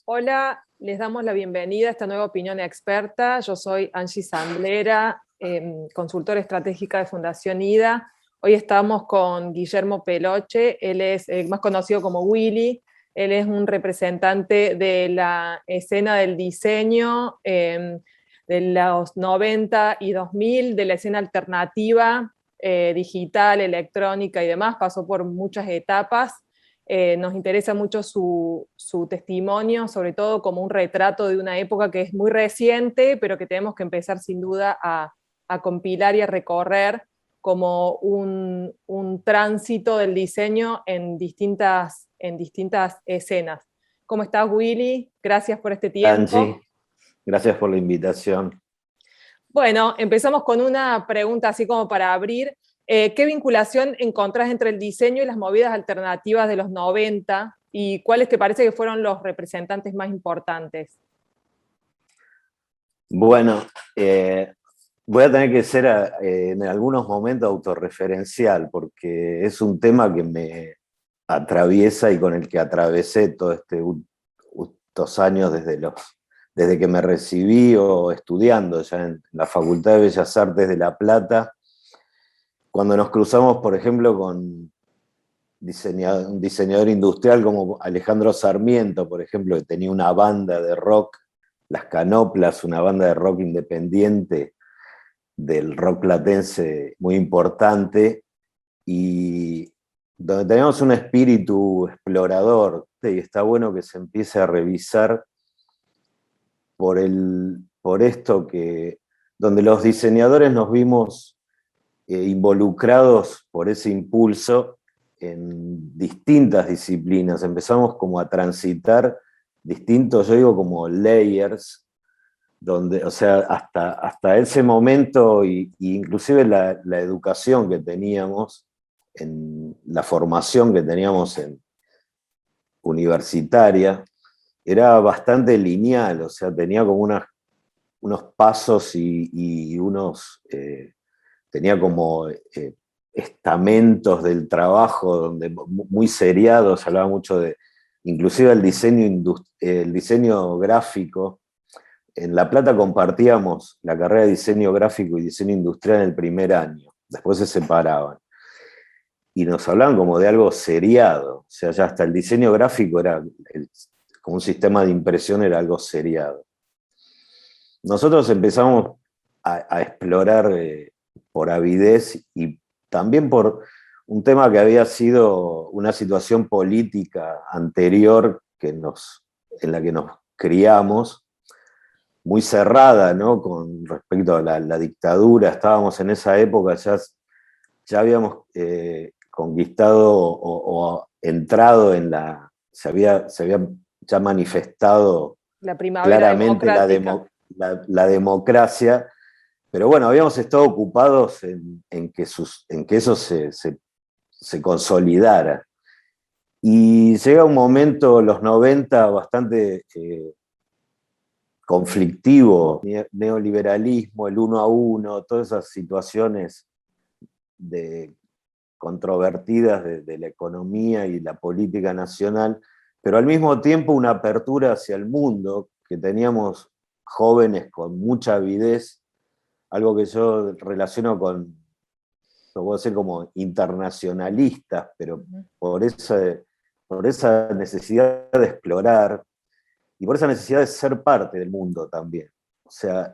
Hola, les damos la bienvenida a esta nueva opinión experta. Yo soy Angie Sandlera, consultora estratégica de Fundación IDA. Hoy estamos con Guillermo Peloche, él es más conocido como Willy. Él es un representante de la escena del diseño de los 90 y 2000, de la escena alternativa, digital, electrónica y demás. Pasó por muchas etapas. Nos interesa mucho su testimonio, sobre todo como un retrato de una época que es muy reciente, pero que tenemos que empezar sin duda a compilar y a recorrer como un tránsito del diseño en distintas escenas. ¿Cómo estás, Willy? Gracias por este tiempo. Angie, gracias por la invitación. Bueno, empezamos con una pregunta así como para abrir. ¿Qué vinculación encontrás entre el diseño y las movidas alternativas de los 90 y cuáles te parece que fueron los representantes más importantes? Bueno, voy a tener que ser en algunos momentos autorreferencial porque es un tema que me atraviesa y con el que atravesé todos estos años desde que me recibí o estudiando ya en la Facultad de Bellas Artes de La Plata, cuando nos cruzamos, por ejemplo, con un diseñador industrial como Alejandro Sarmiento, por ejemplo, que tenía una banda de rock, Las Canoplas, una banda de rock independiente del rock platense muy importante, y donde tenemos un espíritu explorador, y está bueno que se empiece a revisar por esto donde los diseñadores nos vimos involucrados por ese impulso en distintas disciplinas. Empezamos como a transitar distintos, yo digo como layers, donde, o sea, hasta ese momento, y inclusive la educación que teníamos, en la formación que teníamos en universitaria, era bastante lineal, o sea, tenía como unos pasos y tenía como estamentos del trabajo donde muy seriados, hablaba mucho de, inclusive el diseño gráfico. En La Plata compartíamos la carrera de diseño gráfico y diseño industrial en el primer año, después se separaban. Y nos hablaban como de algo seriado, o sea, ya hasta el diseño gráfico como un sistema de impresión era algo seriado. Nosotros empezamos a explorar por avidez y también por un tema que había sido una situación política anterior en la que nos criamos, muy cerrada, ¿no? Con respecto a la dictadura. Estábamos en esa época, ya habíamos conquistado o entrado se había ya manifestado La primavera claramente democrática. la democracia, pero bueno, habíamos estado ocupados en que eso se consolidara. Y llega un momento, los 90, bastante conflictivo, neoliberalismo, el uno a uno, todas esas situaciones controvertidas de la economía y la política nacional, pero al mismo tiempo una apertura hacia el mundo, que teníamos jóvenes con mucha avidez, algo que yo relaciono lo puedo decir como internacionalistas, pero por esa necesidad de explorar y por esa necesidad de ser parte del mundo también. O sea,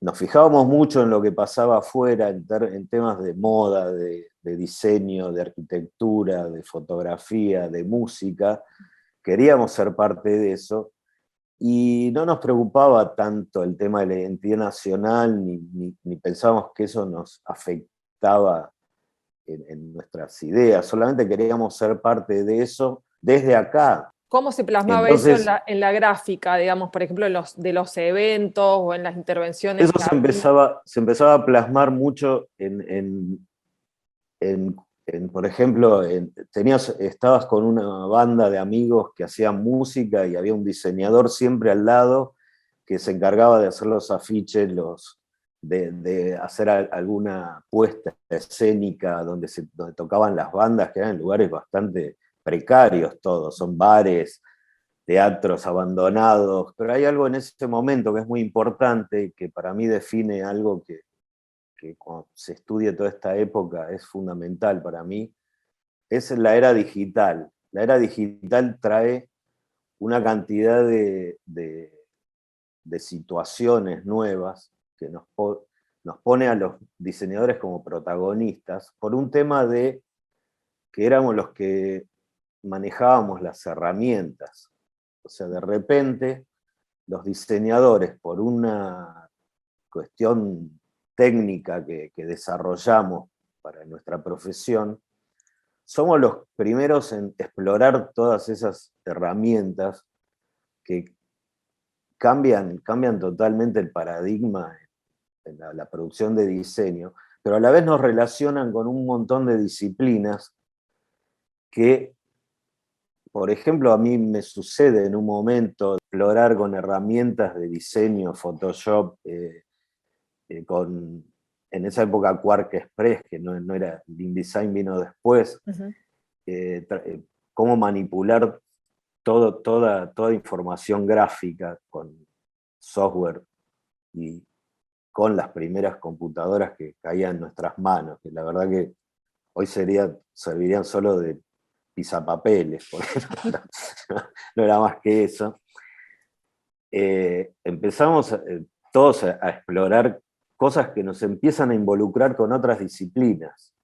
nos fijábamos mucho en lo que pasaba afuera en temas de moda, de diseño, de arquitectura, de fotografía, de música. Queríamos ser parte de eso y no nos preocupaba tanto el tema de la identidad nacional, ni pensábamos que eso nos afectaba en nuestras ideas. Solamente queríamos ser parte de eso desde acá. ¿Cómo se plasmaba eso en Entonces, la gráfica, digamos, por ejemplo, de los eventos o en las intervenciones eso que se había? empezaba a plasmar mucho por ejemplo, estabas con una banda de amigos que hacían música y había un diseñador siempre al lado que se encargaba de hacer los afiches, de hacer alguna puesta escénica donde tocaban las bandas, que eran lugares bastante precarios todos, son bares, teatros abandonados, pero hay algo en ese momento que es muy importante, que para mí define algo que cuando se estudia toda esta época es fundamental para mí, es la era digital. La era digital trae una cantidad de situaciones nuevas que nos pone a los diseñadores como protagonistas por un tema de que éramos los que manejábamos las herramientas. O sea, de repente los diseñadores, por una cuestión técnica que desarrollamos para nuestra profesión, somos los primeros en explorar todas esas herramientas que cambian totalmente el paradigma en la producción de diseño, pero a la vez nos relacionan con un montón de disciplinas que, por ejemplo, a mí me sucede en un momento explorar con herramientas de diseño, Photoshop, en esa época Quark Express, que no era, el InDesign vino después, Ujú. cómo manipular toda información gráfica con software y con las primeras computadoras que caían en nuestras manos, que la verdad que hoy servirían solo de pisapapeles, porque no era más que eso. Empezamos todos a explorar cosas que nos empiezan a involucrar con otras disciplinas.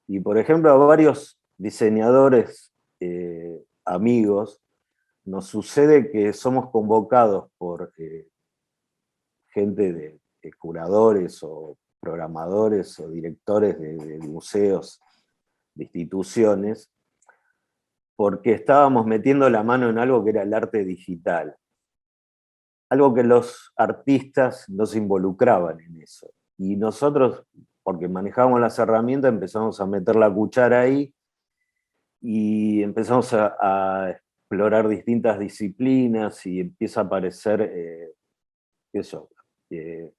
Y por ejemplo, a varios diseñadores amigos nos sucede que somos convocados por gente de curadores o programadores o directores de museos, de instituciones, porque estábamos metiendo la mano en algo que era el arte digital, algo que los artistas no se involucraban en eso. Y nosotros, porque manejábamos las herramientas, empezamos a meter la cuchara ahí y empezamos a explorar distintas disciplinas y empieza a aparecer eso, eh,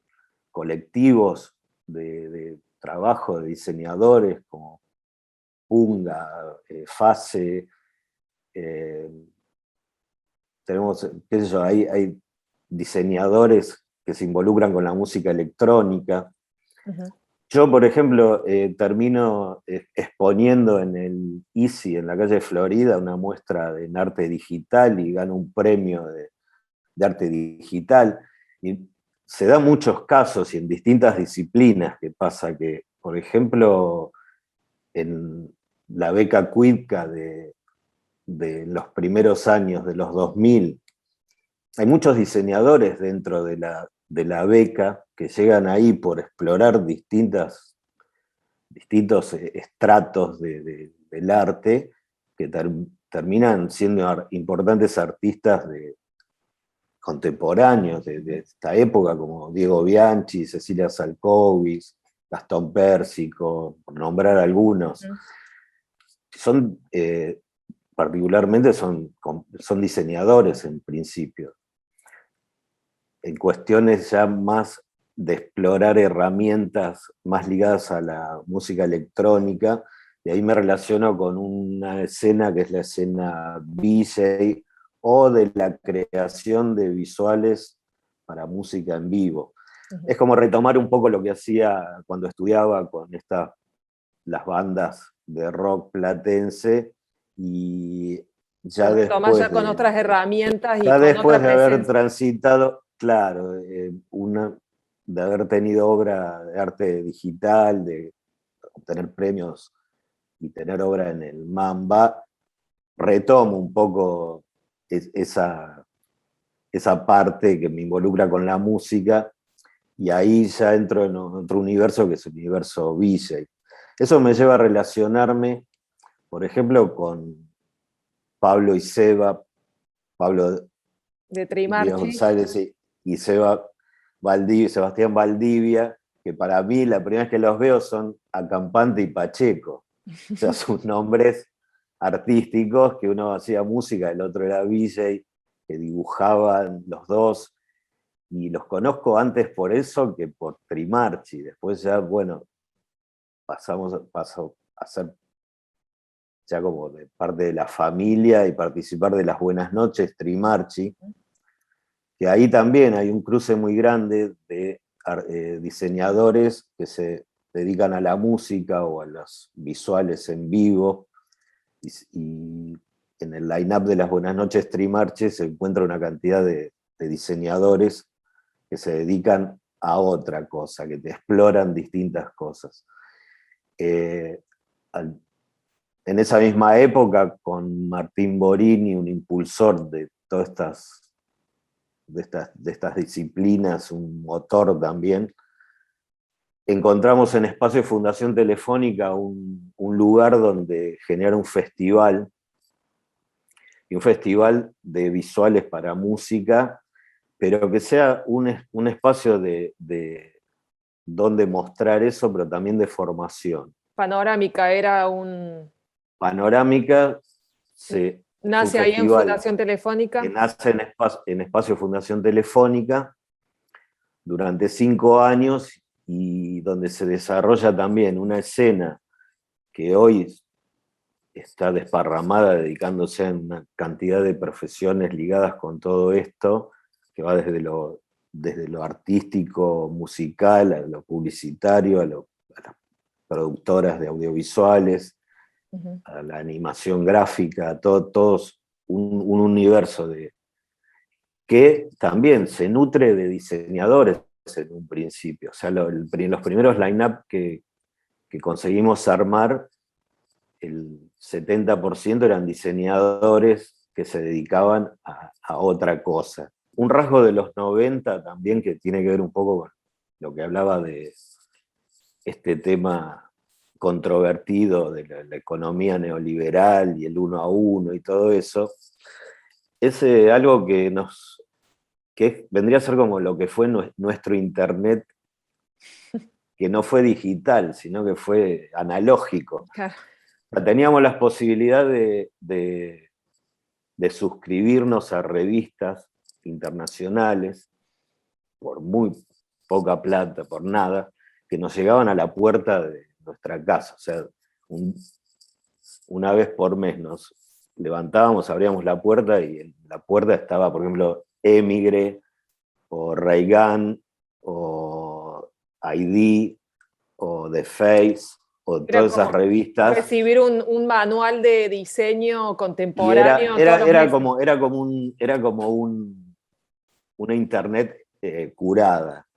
colectivos de trabajo de diseñadores como Punga, Fase, eh, tenemos, qué sé yo, hay diseñadores que se involucran con la música electrónica. Ujú. Yo, por ejemplo, termino exponiendo en el ISI, en la calle Florida, una muestra en arte digital y gano un premio de arte digital. Y se dan muchos casos y en distintas disciplinas que pasa que, por ejemplo, en la beca Cuidca de los primeros años de los 2000, hay muchos diseñadores dentro de la beca que llegan ahí por explorar distintos estratos del arte que terminan siendo importantes artistas contemporáneos de esta época, como Diego Bianchi, Cecilia Salkowicz, Gastón Pérsico, por nombrar algunos. Ujú. Son, particularmente son diseñadores en principio, en cuestiones ya más de explorar herramientas más ligadas a la música electrónica, y ahí me relaciono con una escena que es la escena VJ o de la creación de visuales para música en vivo. Ujú. Es como retomar un poco lo que hacía cuando estudiaba con las bandas de rock platense, y Lo ya retomás después ya con de, otras herramientas y ya con otra después de haber presencia. transitado, claro, de haber tenido obra de arte digital, de obtener premios y tener obra en el Mamba, retomo un poco esa parte que me involucra con la música, y ahí ya entro en otro universo que es el universo VJ. Eso me lleva a relacionarme, por ejemplo, con Pablo y Seba, Pablo De Díaz Trimarchi. González y Sebastián Valdivia, que para mí la primera vez que los veo son Acampante y Pacheco. O sea, sus nombres artísticos, que uno hacía música, el otro era VJ, que dibujaban los dos, y los conozco antes por eso que por Trimarchi. Después ya, bueno, paso a ser ya como de parte de la familia, y participar de las Buenas Noches Trimarchi, que ahí también hay un cruce muy grande de diseñadores que se dedican a la música o a los visuales en vivo, y en el line-up de las Buenas Noches Trimarchi se encuentra una cantidad de diseñadores que se dedican a otra cosa, que te exploran distintas cosas. En esa misma época, con Martín Borini, un impulsor de todas estas disciplinas, un motor también, encontramos en Espacio Fundación Telefónica un lugar donde generar un festival, y un festival de visuales para música, pero que sea un espacio de donde mostrar eso, pero también de formación. Panorámica era un... Panorámica es un Nace ahí en festival Fundación que Telefónica. nace en Espacio Fundación Telefónica durante 5 años, y donde se desarrolla también una escena que hoy está desparramada, dedicándose a una cantidad de profesiones ligadas con todo esto, que va desde lo artístico, musical, a lo publicitario, a las productoras de audiovisuales, Uh-huh. a la animación gráfica, todos un universo que también se nutre de diseñadores en un principio. O sea, los primeros line-up que conseguimos armar, el 70% eran diseñadores que se dedicaban a otra cosa. Un rasgo de los 90 también, que tiene que ver un poco con lo que hablaba de este tema controvertido de la economía neoliberal y el uno a uno y todo eso, es algo que vendría a ser como lo que fue nuestro Internet, que no fue digital, sino que fue analógico. Claro. O sea, teníamos las posibilidades de suscribirnos a revistas internacionales por muy poca plata, por nada, que nos llegaban a la puerta de nuestra casa. O sea, una vez por mes nos levantábamos, abríamos la puerta, y en la puerta estaba, por ejemplo, Emigre, o Raygan, o ID, o The Face, o Era todas esas como revistas. recibir un manual de diseño Y era, contemporáneo todos era, los era meses. como, era como, un, era como una internet curada.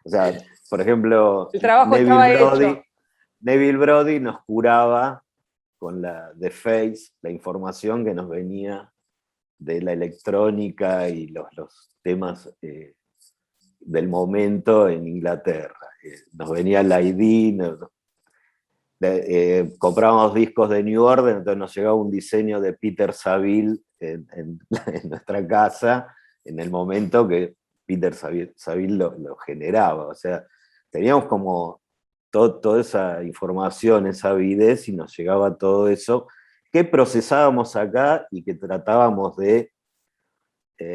O sea, por ejemplo, El trabajo Neville estaba hecho. Brody, Neville Brody nos curaba con la The Face la información que nos venía de la electrónica y los temas del momento en Inglaterra. Nos venía el ID, comprábamos discos de New Order, entonces nos llegaba un diseño de Peter Saville en nuestra casa, en el momento que Peter Saville lo generaba. O sea, teníamos como toda esa información, esa avidez, y nos llegaba todo eso que procesábamos acá y que tratábamos de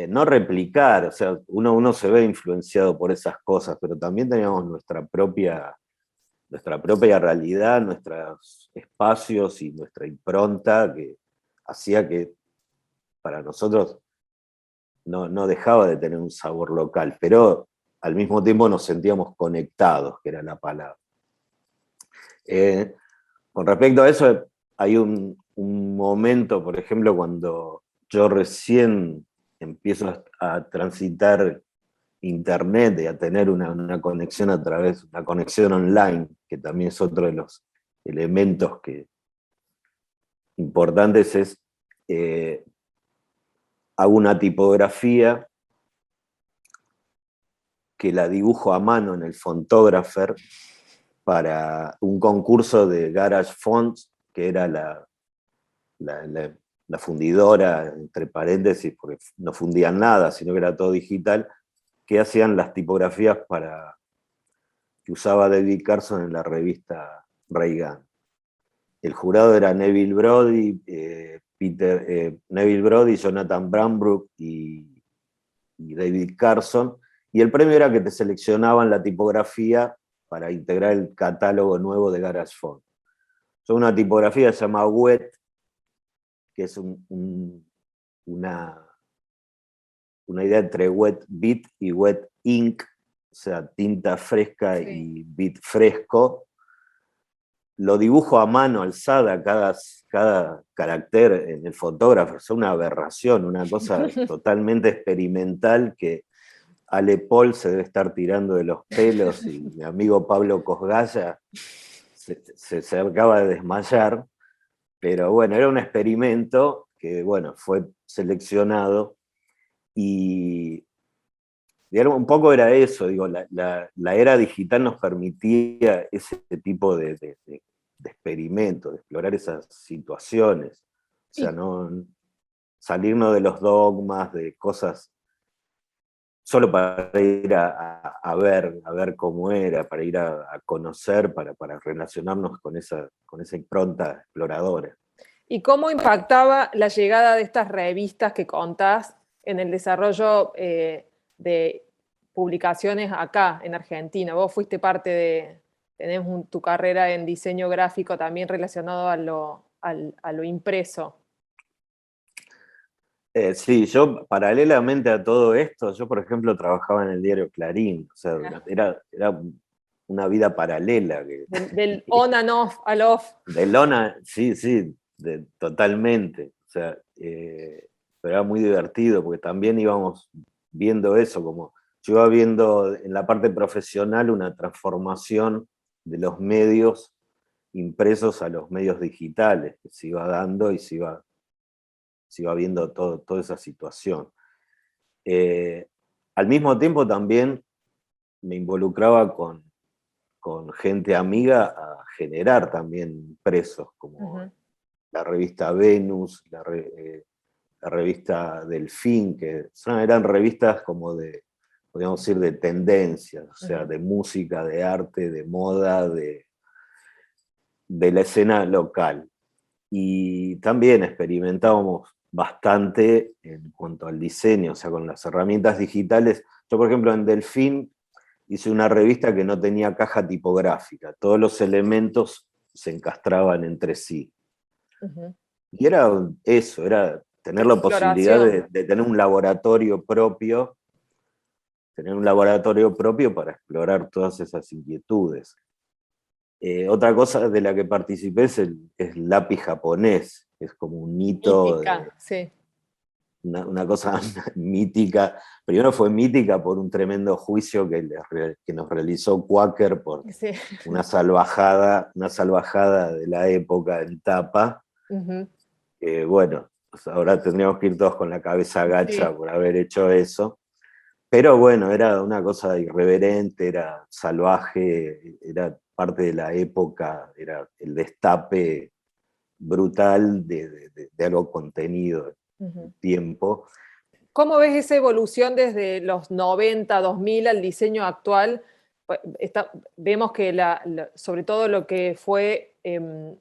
no replicar. O sea, uno se ve influenciado por esas cosas, pero también teníamos nuestra propia realidad, nuestros espacios y nuestra impronta, que hacía que para nosotros no dejaba de tener un sabor local, pero al mismo tiempo nos sentíamos conectados, que era la palabra. Con respecto a eso, hay un momento, por ejemplo, cuando yo recién empiezo a transitar internet y a tener una conexión una conexión online, que también es otro de los elementos importantes, es hago una tipografía que la dibujo a mano en el Fontographer para un concurso de Garage Fonts, que era la fundidora, entre paréntesis, porque no fundían nada, sino que era todo digital, que hacían las tipografías que usaba David Carson en la revista Raygan. El jurado era Neville Brody, Neville Brody, Jonathan Brambrook y David Carson, y el premio era que te seleccionaban la tipografía para integrar el catálogo nuevo de Garage Font. Son una tipografía que se llama Wet, que es una idea entre Wet Bit y Wet Ink, o sea, tinta fresca Sí. y bit fresco. Lo dibujo a mano alzada, cada carácter en el fotógrafo, es una aberración, una cosa totalmente experimental que Ale Paul se debe estar tirando de los pelos y mi amigo Pablo Cosgaya se acaba de desmayar, pero bueno, era un experimento que bueno, fue seleccionado y digamos, un poco era eso, digo, la era digital nos permitía ese tipo de experimentos, de explorar esas situaciones, o sea, Y, no salirnos de los dogmas, de cosas solo para ir a ver cómo era, para ir a conocer, para relacionarnos con esa impronta exploradora. ¿Y cómo impactaba la llegada de estas revistas que contás en el desarrollo de publicaciones acá en Argentina? Vos fuiste parte tenés tu carrera en diseño gráfico también relacionado a lo impreso. Sí, yo paralelamente a todo esto, yo por ejemplo trabajaba en el diario Clarín, o sea, Ah. era una vida paralela. Del on and off al off. De lona, sí, sí, totalmente. O sea, pero era muy divertido porque también íbamos viendo eso, como yo iba viendo en la parte profesional una transformación de los medios impresos a los medios digitales, que se iba dando y se iba viendo toda esa situación. Eh, Al mismo tiempo también me involucraba con gente amiga a generar también impresos, como Ujú. la revista Venus, la revista Delfín, que eran revistas como podríamos decir, de tendencias, o sea, Ujú. de música, de arte, de moda, de la escena local. Y también experimentábamos bastante en cuanto al diseño, o sea, con las herramientas digitales. Yo, por ejemplo, en Delfín hice una revista que no tenía caja tipográfica, todos los elementos se encastraban entre sí. Ujú. Y era eso, era Qué tener la posibilidad exploración. de tener un laboratorio propio para explorar todas esas inquietudes. Otra cosa de la que participé es lápiz japonés, que es como un hito, Mítica, sí. una cosa mítica. Primero fue mítica por un tremendo juicio que nos realizó Quaker por Sí. una salvajada de la época en tapa. Ujú. Bueno, pues ahora tendríamos que ir todos con la cabeza gacha Sí. por haber hecho eso. Pero bueno, era una cosa irreverente, era salvaje, era parte de la época, era el destape brutal de algo contenido en Ujú. tiempo. ¿Cómo ves esa evolución desde los 90, 2000 al diseño actual? Vemos que sobre todo lo que fue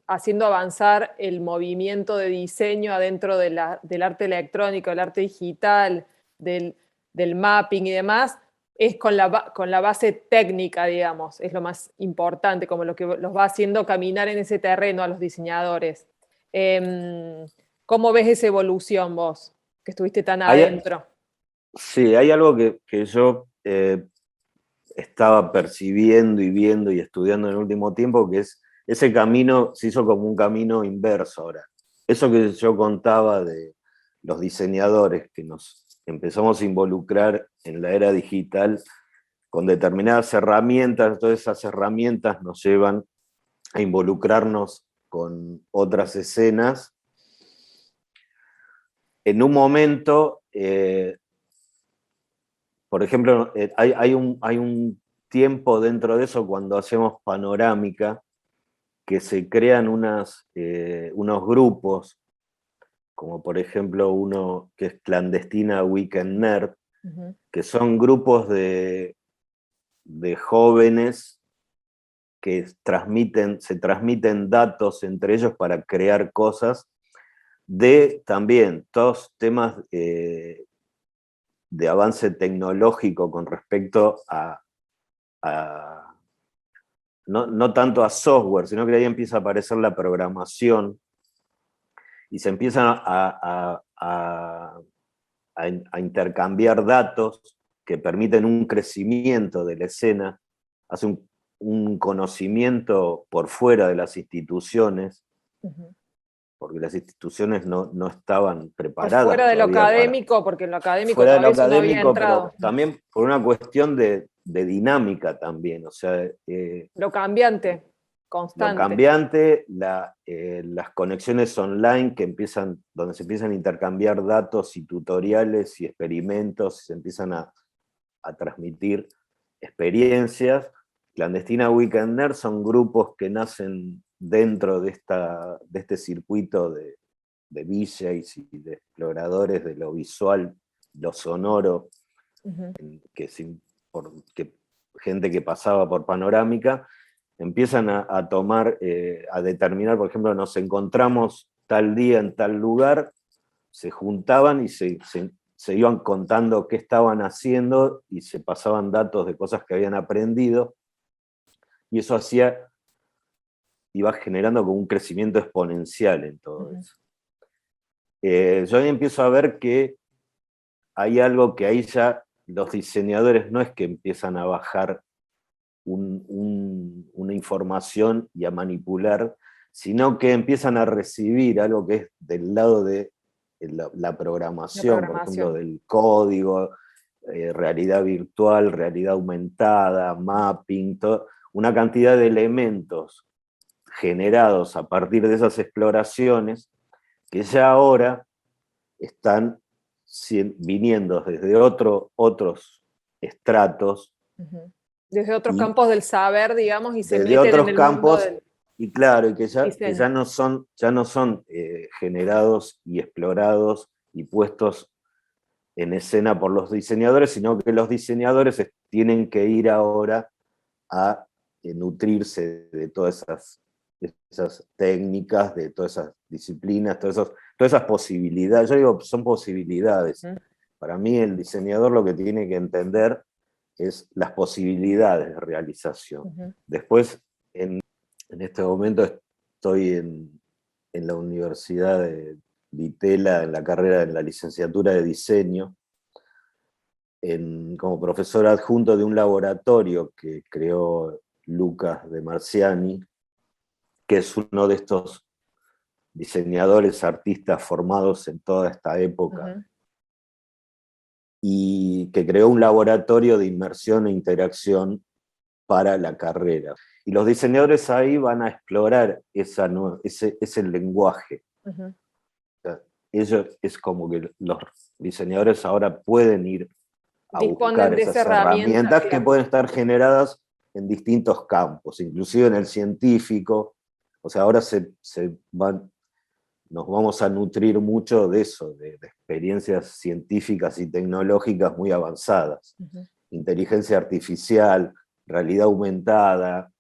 haciendo avanzar el movimiento de diseño adentro del arte electrónico, del arte digital, del mapping y demás, es con la base técnica, digamos, es lo más importante, como lo que los va haciendo caminar en ese terreno a los diseñadores. Em, ¿Cómo ves esa evolución vos? Que estuviste tan Hay, adentro. sí, hay algo que yo estaba percibiendo y viendo y estudiando en el último tiempo, que es ese camino, se hizo como un camino inverso ahora. Eso que yo contaba de los diseñadores que nos empezamos a involucrar en la era digital con determinadas herramientas, todas esas herramientas nos llevan a involucrarnos con otras escenas. En un momento, por ejemplo, hay un tiempo dentro de eso cuando hacemos panorámica, que se crean unos grupos, como por ejemplo uno que es Clandestina Weekend Nerd, Ujú. que son grupos de jóvenes que se transmiten datos entre ellos para crear cosas, de también todos temas de avance tecnológico con respecto a no tanto a software, sino que ahí empieza a aparecer la programación y se empiezan a intercambiar datos que permiten un crecimiento de la escena, hace un conocimiento por fuera de las instituciones, porque las instituciones no estaban Por preparadas fuera de lo todavía para... académico, porque en lo académico Fuera de lo todavía eso no había académico, pero entrado. también por una cuestión de dinámica también, o sea, Lo cambiante, lo constante. cambiante, las conexiones online donde se empiezan a intercambiar datos y tutoriales y experimentos, se empiezan a transmitir experiencias. Clandestina Weekender son grupos que nacen dentro de este circuito de DJs y de exploradores de lo visual, lo sonoro, que gente que pasaba por Panorámica, empiezan a tomar, a determinar, por ejemplo, nos encontramos tal día en tal lugar, se juntaban y se iban contando qué estaban haciendo y se pasaban datos de cosas que habían aprendido, y eso iba generando como un crecimiento exponencial en todo eso. Yo ahí empiezo a ver que hay algo que ahí ya los diseñadores no es que empiezan a bajar una información y a manipular, sino que empiezan a recibir algo que es del lado de la programación, por ejemplo, del código, realidad virtual, realidad aumentada, mapping, una cantidad de elementos generados a partir de esas exploraciones que ya ahora están viniendo desde otros estratos. Desde otros campos del saber, digamos, y se meten otros en el campos, mundo del... y claro, y que ya no son generados y explorados y puestos en escena por los diseñadores, sino que los diseñadores tienen que ir ahora a nutrirse de todas esas técnicas, de todas esas disciplinas, todas esas posibilidades. Yo digo, son posibilidades. Para mí el diseñador lo que tiene que entender es las posibilidades de realización. Después, en este momento estoy en la Universidad de Itela, en la carrera, en la licenciatura de diseño, como profesor adjunto de un laboratorio que creó Lucas de Marciani, que es uno de estos diseñadores, artistas formados en toda esta época, y que creó un laboratorio de inmersión e interacción para la carrera. Y los diseñadores ahí van a explorar ese lenguaje. O sea, es como que los diseñadores ahora pueden ir a buscar esas herramientas que pueden estar generadas en distintos campos, inclusive en el científico. O sea, ahora nos vamos a nutrir mucho de eso, de experiencias científicas y tecnológicas muy avanzadas. Inteligencia artificial, realidad aumentada,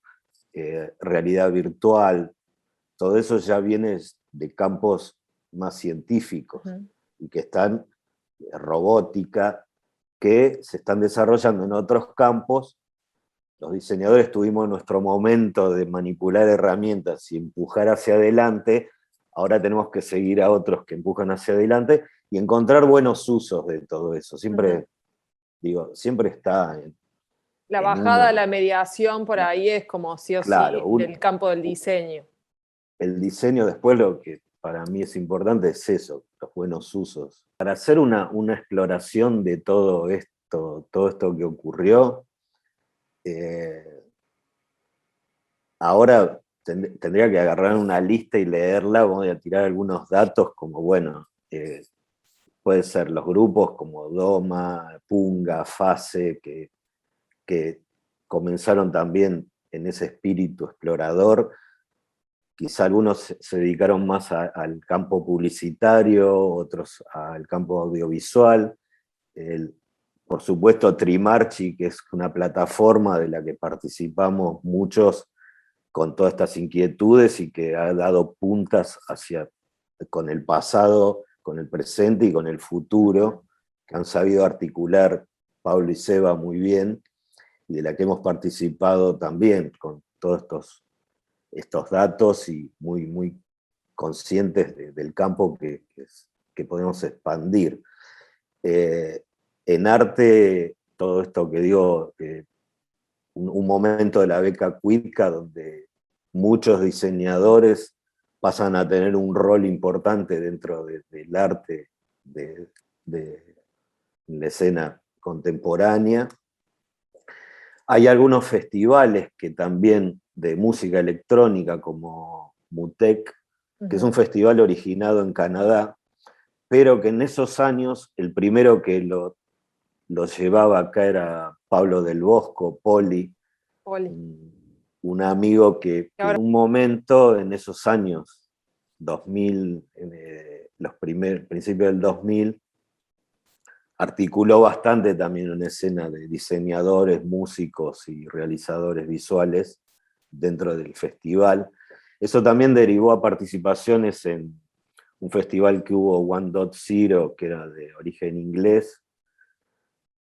realidad virtual, todo eso ya viene de campos más científicos y que están robótica, que se están desarrollando en otros campos. Los diseñadores tuvimos nuestro momento de manipular herramientas y empujar hacia adelante, ahora tenemos que seguir a otros que empujan hacia adelante y encontrar buenos usos de todo eso. Siempre, siempre está la bajada a la mediación por ahí es como sí o claro, sí del campo del diseño. El diseño, después lo que para mí es importante es eso, los buenos usos. Para hacer una exploración de todo esto que ocurrió, ahora tendría que agarrar una lista y leerla, voy a tirar algunos datos como, bueno, puede ser los grupos como Doma, Punga, Fase, que comenzaron también en ese espíritu explorador. Quizá algunos se dedicaron más al campo publicitario, otros al campo audiovisual. Por supuesto, Trimarchi, que es una plataforma de la que participamos muchos con todas estas inquietudes y que ha dado puntas con el pasado, con el presente y con el futuro, que han sabido articular Pablo y Seba muy bien. y de la que hemos participado también con todos estos datos y muy, muy conscientes del campo que podemos expandir. En arte, todo esto que digo, un momento de la beca Cuitca donde muchos diseñadores pasan a tener un rol importante dentro del arte de la escena contemporánea. Hay algunos festivales que también de música electrónica como MUTEC, que es un festival originado en Canadá, pero que en esos años el primero que lo llevaba acá era Pablo del Bosco, Poli, un amigo que en un momento, en esos años 2000, principios del 2000, articuló bastante también una escena de diseñadores, músicos y realizadores visuales dentro del festival. Eso también derivó a participaciones en un festival que hubo, 1.0, que era de origen inglés,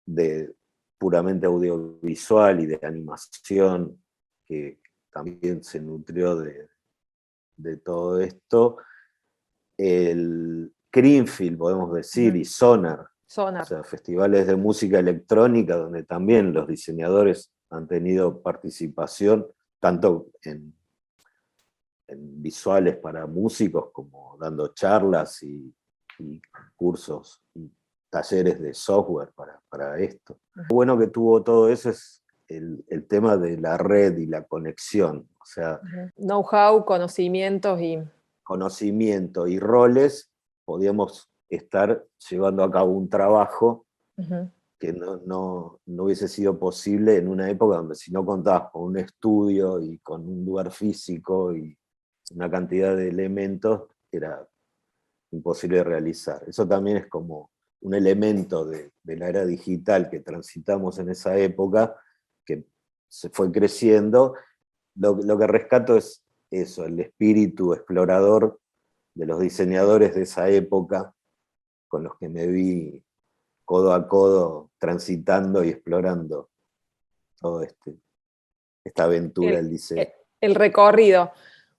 de puramente audiovisual y de animación, que también se nutrió de todo esto. El Greenfield, podemos decir, y Sonar. O sea, festivales de música electrónica donde también los diseñadores han tenido participación, tanto en visuales para músicos, como dando charlas y cursos y talleres de software para esto. Lo bueno que tuvo todo eso es el tema de la red y la conexión. O sea, know-how, conocimientos conocimiento y roles, podíamos estar llevando a cabo un trabajo que no hubiese sido posible en una época donde si no contabas con un estudio y con un lugar físico y una cantidad de elementos, era imposible de realizar. Eso también es como un elemento de la era digital que transitamos en esa época, que se fue creciendo. Lo que rescato es eso, el espíritu explorador de los diseñadores de esa época, con los que me vi codo a codo transitando y explorando todo esta aventura del diseño. El recorrido.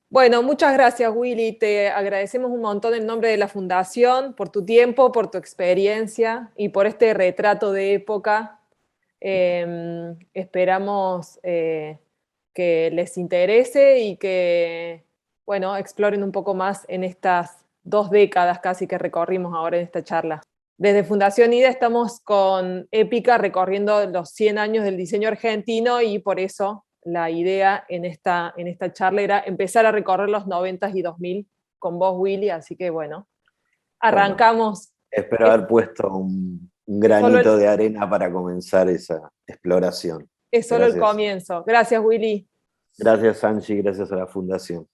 Bueno, muchas gracias, Willy. Te agradecemos un montón en nombre de la Fundación por tu tiempo, por tu experiencia y por este retrato de época. Esperamos que les interese y que, bueno, exploren un poco más en estas 2 décadas casi que recorrimos ahora en esta charla. Desde Fundación IDA estamos con Épica recorriendo los 100 años del diseño argentino y por eso la idea en esta charla era empezar a recorrer los 90s y 2000 con vos, Willy, así que bueno, arrancamos. Bueno, espero haber puesto un granito de arena para comenzar esa exploración. Es solo el comienzo. Gracias, Willy. Gracias, Angie, gracias a la Fundación.